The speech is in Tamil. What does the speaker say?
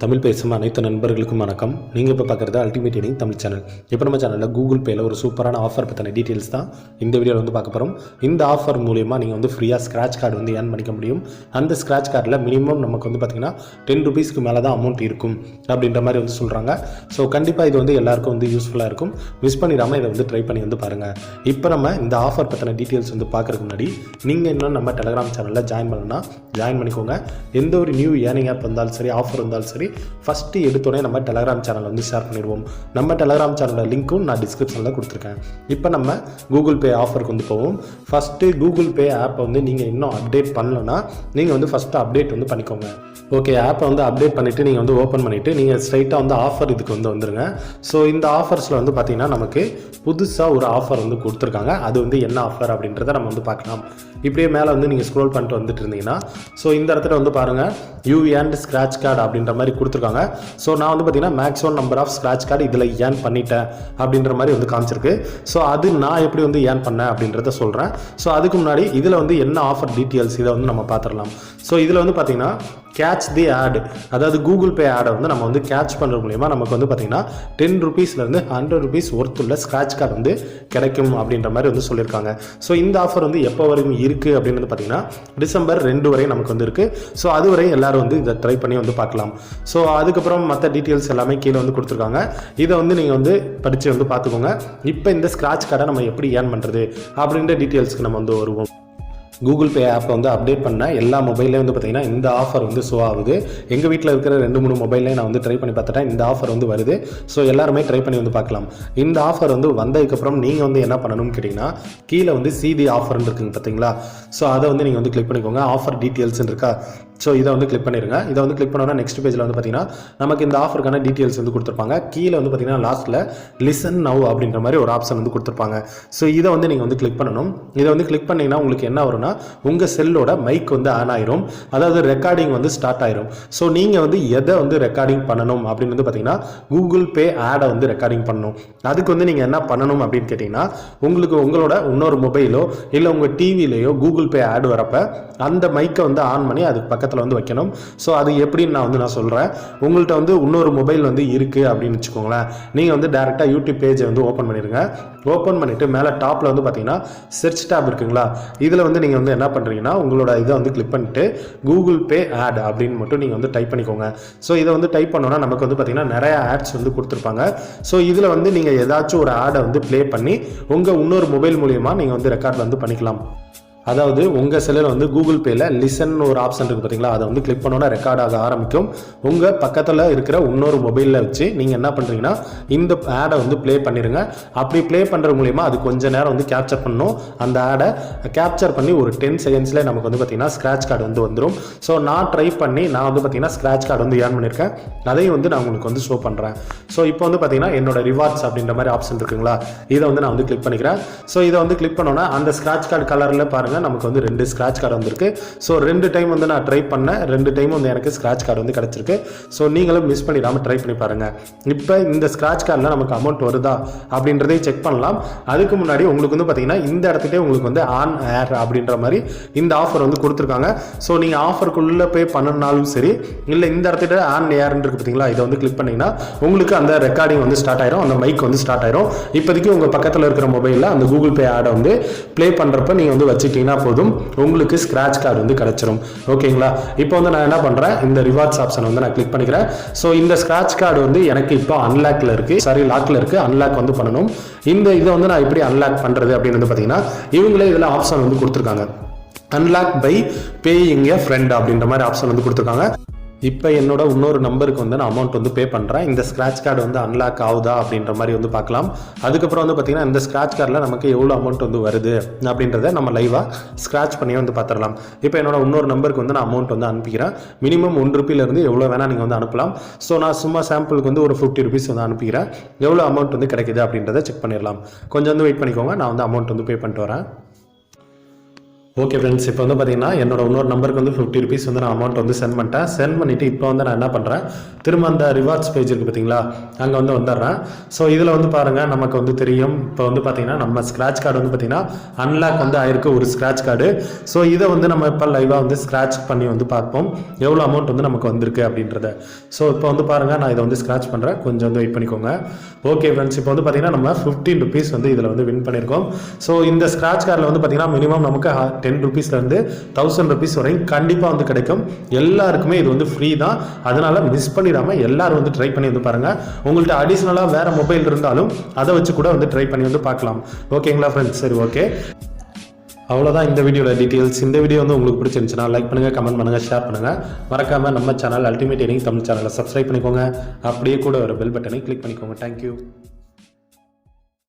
தமிழ் பேசும் அனைத்து நண்பர்களுக்கும் வணக்கம். நீங்கள் இப்போ பார்க்குறது அல்டிமேட் ஏர்னிங் தமிழ் சேனல். இப்போ நம்ம சேனலில் கூகுள் பேயில் ஒரு சூப்பரான ஆஃபர் பற்றின டீட்டெயில்ஸ் தான் இந்த வீடியோவில் வந்து பார்க்க போகிறோம். இந்த ஆஃபர் மூலிமா நீங்கள் வந்து ஃப்ரீயாக ஸ்க்ராட்ச் கார்டு வந்து ஏர்ன் பண்ணிக்க முடியும். அந்த ஸ்க்ராட்ச் கார்டில் மினிமம் நமக்கு வந்து பார்த்திங்கன்னா ₹10 மேலே தான் அமௌண்ட் இருக்கும் அப்படின்ற மாதிரி வந்து சொல்கிறாங்க. ஸோ கண்டிப்பாக இது வந்து எல்லாருக்கும் வந்து யூஸ்ஃபுல்லாக இருக்கும். மிஸ் பண்ணிடாமல் இதை வந்து ட்ரை பண்ணி வந்து பாருங்கள். இப்போ நம்ம இந்த ஆஃபர் பற்றின டீட்டெயில்ஸ் வந்து பார்க்குறதுக்கு முன்னாடி நீங்கள் இன்னும் நம்ம டெலிகிராம் சேனலில் ஜாயின் பண்ணணும்னா ஜாயின் பண்ணிக்கோங்க. எந்த ஒரு நியூ ஏர்னிங் ஆப் வந்தாலும் சரி, ஆஃபர் வந்தாலும் சரி, ஃபஸ்ட்டு எடுத்தோடனே நம்ம டெலிகிராம் சேனல் வந்து ஷேர் பண்ணிடுவோம். நம்ம டெலிகிராம் சேனலில் லிங்க்கும் நான் டிஸ்கிரிப்ஷனில் கொடுத்துருக்கேன். இப்போ நம்ம கூகுள் பே ஆஃபருக்கு வந்து போவோம். ஃபஸ்ட்டு கூகுள் பே ஆப்பை வந்து நீங்கள் இன்னும் அப்டேட் பண்ணலன்னா நீங்கள் வந்து ஃபஸ்ட்டு அப்டேட் வந்து பண்ணிக்கோங்க. ஓகே, ஆப்பை வந்து அப்டேட் பண்ணிவிட்டு நீங்கள் வந்து ஓப்பன் பண்ணிவிட்டு நீங்கள் ஸ்ட்ரைட்டாக வந்து ஆஃபர் இதுக்கு வந்து வந்துடுங்க. ஸோ இந்த ஆஃபர்ஸில் வந்து பார்த்திங்கன்னா நமக்கு புதுசாக ஒரு ஆஃபர் வந்து கொடுத்துருக்காங்க. அது வந்து என்ன ஆஃபர் அப்படின்றத நம்ம வந்து பார்க்கலாம். இப்படியே மேலே வந்து நீங்கள் ஸ்க்ரோல் பண்ணிட்டு வந்துட்டு இருந்தீங்கன்னா ஸோ இந்த இடத்துல வந்து பாருங்கள் யூ ஏர்ன்ட் ஸ்க்ராட்ச் கார்டு அப்படின்ற மாதிரி கொடுத்துருக்காங்க. ஸோ நான் வந்து பார்த்திங்கன்னா maximum number of scratch card இதில் ஏர்ன் பண்ணிட்டேன் அப்படின்ற மாதிரி வந்து காமிச்சிருக்கு. ஸோ அது நான் எப்படி வந்து ஏர்ன் பண்ணேன் அப்படின்றத சொல்கிறேன். ஸோ அதுக்கு முன்னாடி இதில் வந்து என்ன ஆஃபர் டீட்டெயில்ஸ் இதை வந்து நம்ம பார்த்துடலாம். ஸோ இதில் வந்து பார்த்திங்கன்னா கேட்ச் தி ஆடு, அதாவது கூகுள் பே ஆடை வந்து நம்ம வந்து கேட்ச் பண்ணுறது மூலிமா நமக்கு வந்து பார்த்திங்கன்னா ₹10 ₹100 ஒர்த்துள்ள ஸ்க்ராட்ச் கார்டு வந்து கிடைக்கும் அப்படின்ற மாதிரி வந்து சொல்லியிருக்காங்க. ஸோ இந்த ஆஃபர் வந்து எப்போ வரைக்கும் இருக்குது அப்படின்னு வந்து பார்த்திங்கன்னா டிசம்பர் 2 வரை நமக்கு வந்து இருக்குது. ஸோ அதுவரை எல்லோரும் வந்து இதை ட்ரை பண்ணி வந்து பார்க்கலாம். ஸோ அதுக்கப்புறம் மற்ற டீட்டெயில்ஸ் எல்லாமே கீழே வந்து கொடுத்துருக்காங்க. இதை வந்து நீங்கள் வந்து படித்து வந்து பார்த்துக்கோங்க. இப்போ இந்த ஸ்க்ராட்ச் கார்டை நம்ம எப்படி ஏர்ன் பண்ணுறது அப்படின்ற டீட்டெயில்ஸ்க்கு நம்ம வந்து வருவோம். கூகுள் பே ஆப்பை வந்து அப்டேட் பண்ண எல்லா மொபைல்லையும் வந்து பார்த்திங்கன்னா இந்த ஆஃபர் வந்து ஷோ ஆகுது. எங்கள் வீட்டில் இருக்கிற 2-3 மொபைல்லையும் நான் வந்து ட்ரை பண்ணி பார்த்துட்டேன். இந்த ஆஃபர் வந்து வருது. ஸோ எல்லாருமே ட்ரை பண்ணி வந்து பார்க்கலாம். இந்த ஆஃபர் வந்து வந்ததுக்கப்புறம் நீங்கள் வந்து என்ன பண்ணணும்னு கேட்டிங்கன்னா கீழே வந்து சிடி ஆஃபர்னு இருக்குங்க பார்த்தீங்களா. ஸோ அதை வந்து நீங்கள் வந்து கிளிக் பண்ணிக்கோங்க. ஆஃபர் டீட்டெயில்ஸ்னு இருக்கா, ஸோ இதை வந்து கிளிக் பண்ணிடுங்க. இதை வந்து கிளிக் பண்ணோன்னா நெக்ஸ்ட் பேஜில் வந்து பார்த்திங்கன்னா நமக்கு இந்த ஆஃபருக்கான டீட்டெயில்ஸ் வந்து கொடுத்துருப்பாங்க. கீழே வந்து பார்த்திங்கன்னா லாஸ்ட்டில் லிசன் நவ் அப்படின்ற மாதிரி ஒரு ஆப்ஷன் வந்து கொடுத்துருப்பாங்க. ஸோ இதை வந்து நீங்கள் வந்து கிளிக் பண்ணணும். இதை வந்து கிளிக் பண்ணிங்கன்னா உங்களுக்கு என்ன வரும்னா உங்கள் செல்லோட மைக் வந்து ஆன் ஆயிரும், அதாவது ரெக்கார்டிங் வந்து ஸ்டார்ட் ஆயிரும். ஸோ நீங்கள் வந்து எதை வந்து ரெக்கார்டிங் பண்ணணும் அப்படின்னு வந்து பார்த்திங்கன்னா கூகுள் பே ஆடை வந்து ரெக்கார்டிங் பண்ணணும். அதுக்கு வந்து நீங்கள் என்ன பண்ணணும் அப்படின்னு கேட்டிங்கன்னா உங்களுக்கு உங்களோட இன்னொரு மொபைலோ இல்லை உங்கள் டிவிலையோ கூகுள் பே ஆடு வரப்போ அந்த மைக்கை வந்து ஆன் பண்ணி அதுக்கு பக்கத்தில் வந்து வைக்கணும். ஸோ அது எப்படின்னு நான் சொல்கிறேன். உங்கள்கிட்ட வந்து இன்னொரு மொபைல் வந்து இருக்குது அப்படின்னு வச்சுக்கோங்களேன். நீங்கள் வந்து டேரெக்டாக யூடியூப் பேஜை வந்து ஓப்பன் பண்ணிடுங்க. ஓப்பன் பண்ணிவிட்டு மேலே டாப்பில் வந்து பார்த்தீங்கன்னா சர்ச் டேப் இருக்குங்களா, இதில் வந்து நீங்கள் வந்து என்ன பண்ணுறீங்கன்னா உங்களோட இதை வந்து கிளிக் பண்ணிட்டு கூகுள் பே ஆட் அப்படின்னு மட்டும் நீங்கள் வந்து டைப் பண்ணிக்கோங்க. ஸோ இதை வந்து டைப் பண்ணோன்னா நமக்கு வந்து பார்த்தீங்கன்னா நிறைய ஆட்ஸ் வந்து கொடுத்துருப்பாங்க. ஸோ இதில் வந்து நீங்கள் ஏதாச்சும் ஒரு ஆடை வந்து ப்ளே பண்ணி உங்கள் இன்னொரு மொபைல் மூலிமா நீங்கள் வந்து ரெக்கார்ட் வந்து பண்ணிக்கலாம். அதாவது உங்கள் செல்லில் வந்து கூகுள் பேயில் லிசன் ஒரு ஆப்ஷன் இருக்குது பார்த்தீங்களா, அதை வந்து கிளிக் பண்ணோன்னா ரெக்கார்ட் ஆக ஆரம்பிக்கும். உங்கள் பக்கத்தில் இருக்கிற இன்னொரு மொபைலில் வச்சு நீங்கள் என்ன பண்ணுறீங்கன்னா இந்த ஆடை வந்து ப்ளே பண்ணிடுங்க. அப்படி ப்ளே பண்ணுறது மூலிமா அது கொஞ்சம் நேரம் வந்து கேப்சர் பண்ணணும். அந்த ஆடை கேப்சர் பண்ணி ஒரு 10 செகண்ட்ஸில் நமக்கு வந்து பார்த்திங்கன்னா ஸ்க்ராட்ச் கார்டு வந்து வந்துடும். ஸோ நான் ட்ரை பண்ணி நான் வந்து பார்த்திங்கன்னா ஸ்க்ராட்ச் கார்டு வந்து ஏர்ன் பண்ணியிருக்கேன். அதையும் வந்து நான் உங்களுக்கு வந்து ஷோ பண்ணுறேன். ஸோ இப்போ வந்து பார்த்திங்கன்னா என்னோட ரிவார்ட்ஸ் அப்படின்ற மாதிரி ஆப்ஷன் இருக்குங்களா, இதை வந்து நான் வந்து கிளிக் பண்ணிக்கிறேன். ஸோ இதை வந்து கிளிக் பண்ணோன்னா அந்த ஸ்க்ராட்ச் கார்டு கலரில் பாருங்கள் நமக்கு வந்து 2 ஸ்க்ராட்ச் கார்டு வந்திருக்கு. ஸோ 2 டைம் வந்து நான் ட்ரை பண்ணேன். 2 டைம் வந்து எனக்கு ஸ்க்ராட்ச் கார்டு வந்து கிடச்சிருக்கு. ஸோ நீங்களும் மிஸ் பண்ணிடாமல் ட்ரை பண்ணி பாருங்கள். இப்போ இந்த ஸ்க்ராட்ச் கார்டில் நமக்கு அமௌண்ட் வருதா அப்படின்றதையும் செக் பண்ணலாம். அதுக்கு முன்னாடி உங்களுக்கு வந்து பார்த்தீங்கன்னா இந்த இடத்துக்கே உங்களுக்கு வந்து ஆன் ஏர் அப்படின்ற மாதிரி இந்த ஆஃபர் வந்து கொடுத்துருக்காங்க. ஸோ நீங்கள் ஆஃபருக்குள்ளே போய் பண்ணனாலும் சரி, இல்லை இந்த இடத்துல ஆன் ஏர்ன்னு இருக்குது பார்த்தீங்களா, இதை வந்து கிளிக் பண்ணிங்கன்னா உங்களுக்கு அந்த ரெக்கார்டிங் வந்து ஸ்டார்ட் ஆயிரும், அந்த மைக் வந்து ஸ்டார்ட் ஆயிரும். இப்போதைக்கு உங்கள் பக்கத்தில் இருக்கிற மொபைலில் அந்த கூகுள் பே ஆடை வந்து ப்ளே பண்ணுறப்ப நீங்கள் வந்து வச்சுக்கிட்டீங்கன்னா போதும், உங்களுக்கு ஸ்க்ராட்ச் கார்டு வந்து கிடைச்சிரும். ஓகேங்களா. இப்போ வந்து நான் என்ன பண்றேன், இந்த ரிவார்ட்ஸ் ஆப்ஷன் வந்து நான் கிளிக் பண்ணிக்கிறேன். ஸோ இந்த ஸ்க்ராட்ச் கார்டு வந்து எனக்கு இப்போ அன்லாக்ல இருக்கு, சாரி லாக்ல இருக்கு. அன்லாக் வந்து பண்ணணும். இந்த இதை வந்து நான் எப்படி அன்லாக் பண்றது அப்படின்னு வந்து பார்த்தீங்கன்னா இவங்களே இதில் ஆப்ஷன் வந்து கொடுத்துருக்காங்க. Unlock by paying a friend அப்படின்ற மாதிரி ஆப்ஷன் வந்து கொடுத்துருக்காங்க. இப்போ என்னோட இன்னொரு நம்பருக்கு வந்து நான் அமௌண்ட் வந்து பே பண்ணுறேன். இந்த ஸ்க்ராட்ச் கார்டு வந்து அன்லாக் ஆகுதா அப்படின்ற மாதிரி வந்து பார்க்கலாம். அதுக்கப்புறம் வந்து பார்த்திங்கன்னா இந்த ஸ்க்ராட்ச் கார்டில் நமக்கு எவ்வளோ அமௌண்ட் வந்து வருது அப்படின்றத நம்ம லைவாக ஸ்க்ராட்ச் பண்ணி வந்து பார்த்துடலாம். இப்போ என்னோட இன்னொரு நம்பருக்கு வந்து நான் அமௌண்ட் வந்து அனுப்பிக்கிறேன். மினிமம் ₹1 எவ்வளோ வேணால் நீங்கள் வந்து அனுப்பலாம். ஸோ நான் சும்மா சாம்பிளுக்கு வந்து ஒரு ₹50 வந்து அனுப்பிக்கிறேன். எவ்வளோ அமௌண்ட் வந்து கிடைக்குது அப்படின்றத செக் பண்ணிடலாம். கொஞ்சம் வந்து வெயிட் பண்ணிக்கோங்க, நான் வந்து அமௌண்ட் வந்து பே பண்ணிட்டு வரேன். ஓகே ஃப்ரெண்ட்ஸ், இப்போ வந்து பார்த்தீங்கன்னா என்னோட இன்னொரு நம்பருக்கு வந்து 50 ருபீஸ் வந்து நான் அமௌண்ட் வந்து சென்ட் பண்ணிட்டேன். சென்ட் பண்ணிவிட்டு இப்போ வந்து நான் என்ன பண்ணுறேன், திரும்ப அந்த ரிவார்ட்ஸ் பேஜ் இருக்குது பார்த்தீங்களா, அங்கே வந்து வந்துடுறேன். ஸோ இதில் வந்து பாருங்கள், நமக்கு வந்து தெரியும் இப்போ வந்து பார்த்தீங்கன்னா நம்ம ஸ்க்ராட்ச் கார்டு வந்து பார்த்தீங்கன்னா அன்லாக் வந்து ஆயிருக்கு ஒரு ஸ்க்ராட்ச் கார்டு. ஸோ இதை வந்து நம்ம இப்போ லைவாக வந்து ஸ்க்ராட்ச் பண்ணி வந்து பார்ப்போம் எவ்வளோ அமௌண்ட் வந்து நமக்கு வந்திருக்கு அப்படின்றத. ஸோ இப்போ வந்து பாருங்கள், நான் இதை வந்து ஸ்க்ராட்ச் பண்ணுறேன், கொஞ்சம் வந்து வெயிட் பண்ணிக்கோங்க. ஓகே ஃப்ரெண்ட்ஸ், இப்போ வந்து பார்த்தீங்கன்னா நம்ம 15 ருபீஸ் வந்து இதில் வந்து வின் பண்ணியிருக்கோம். ஸோ இந்த ஸ்க்ராட்ச் கார்டில் வந்து பார்த்தீங்கன்னா மினிமம் நமக்கு 10 ருபீஸ்லேருந்து 1000 ருபீஸ் வரையும் கண்டிப்பாக வந்து கிடைக்கும். எல்லாருக்குமே இது வந்து ஃப்ரீ தான். அதனால் மிஸ் பண்ணிடாமல் எல்லாரும் வந்து ட்ரை பண்ணி வந்து பாருங்கள். உங்கள்கிட்ட அடிஷ்னலாக வேறு மொபைல் இருந்தாலும் அதை வச்சு கூட வந்து ட்ரை பண்ணி வந்து பார்க்கலாம். ஓகேங்களா ஃப்ரெண்ட்ஸ்? சரி, ஓகே, அவ்வளோதான் இந்த வீடியோட டீட்டெயில்ஸ். இந்த வீடியோ வந்து உங்களுக்கு பிடிச்சிருந்துச்சுன்னா லைக் பண்ணுங்கள், கமெண்ட் பண்ணுங்கள், ஷேர் பண்ணுங்கள். மறக்காமல் நம்ம சேனல் அல்டிமேட் ஏர்னிங் தமிழ் சேனலை சப்ஸ்கிரைப் பண்ணிக்கோங்க. அப்படியே கூட ஒரு பெல் பட்டனை கிளிக் பண்ணிக்கோங்க. தேங்க்யூ.